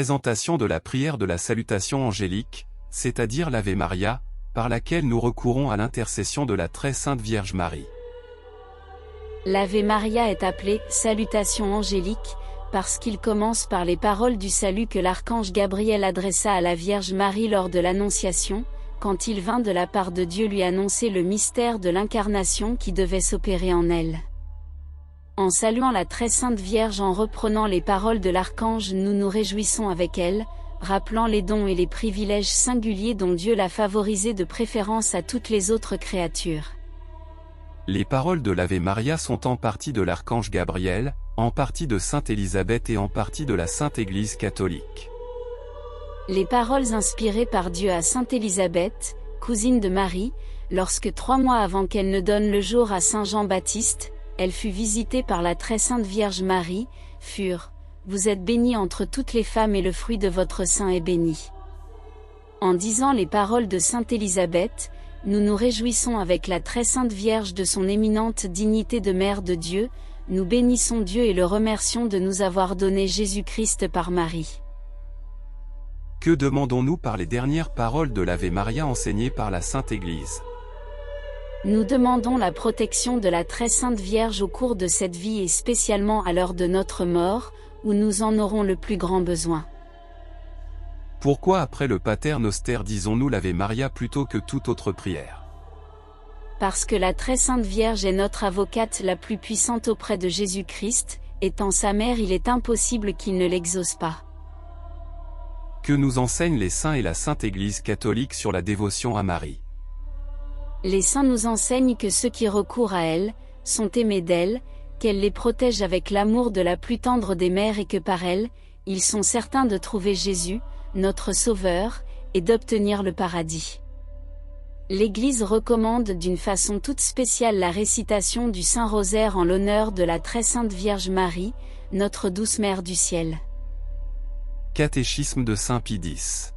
présentation de la prière de la salutation angélique, c'est-à-dire l'Ave Maria, par laquelle nous recourons à l'intercession de la très sainte Vierge Marie. L'Ave Maria est appelée « salutation angélique » parce qu'il commence par les paroles du salut que l'archange Gabriel adressa à la Vierge Marie lors de l'Annonciation, quand il vint de la part de Dieu lui annoncer le mystère de l'incarnation qui devait s'opérer en elle. En saluant la très sainte Vierge en reprenant les paroles de l'archange, nous nous réjouissons avec elle, rappelant les dons et les privilèges singuliers dont Dieu l'a favorisée de préférence à toutes les autres créatures. Les paroles de l'Ave Maria sont en partie de l'archange Gabriel, en partie de Sainte Élisabeth et en partie de la Sainte Église catholique. Les paroles inspirées par Dieu à Sainte Élisabeth, cousine de Marie, lorsque 3 mois avant qu'elle ne donne le jour à Saint Jean-Baptiste, elle fut visitée par la très sainte Vierge Marie, furent « Vous êtes bénie entre toutes les femmes et le fruit de votre sein est béni ». En disant les paroles de Sainte Élisabeth, nous nous réjouissons avec la très sainte Vierge de son éminente dignité de Mère de Dieu, nous bénissons Dieu et le remercions de nous avoir donné Jésus-Christ par Marie. Que demandons-nous par les dernières paroles de l'Ave Maria enseignées par la Sainte Église? Nous demandons la protection de la très sainte Vierge au cours de cette vie et spécialement à l'heure de notre mort, où nous en aurons le plus grand besoin. Pourquoi après le Pater Noster disons-nous l'Ave Maria plutôt que toute autre prière? Parce que la très sainte Vierge est notre avocate la plus puissante auprès de Jésus-Christ, étant sa mère il est impossible qu'il ne l'exauce pas. Que nous enseignent les saints et la Sainte Église catholique sur la dévotion à Marie? Les saints nous enseignent que ceux qui recourent à elle, sont aimés d'elle, qu'elle les protège avec l'amour de la plus tendre des mères et que par elle, ils sont certains de trouver Jésus, notre Sauveur, et d'obtenir le paradis. L'Église recommande d'une façon toute spéciale la récitation du Saint-Rosaire en l'honneur de la très sainte Vierge Marie, notre douce Mère du ciel. Catéchisme de Saint Pie X.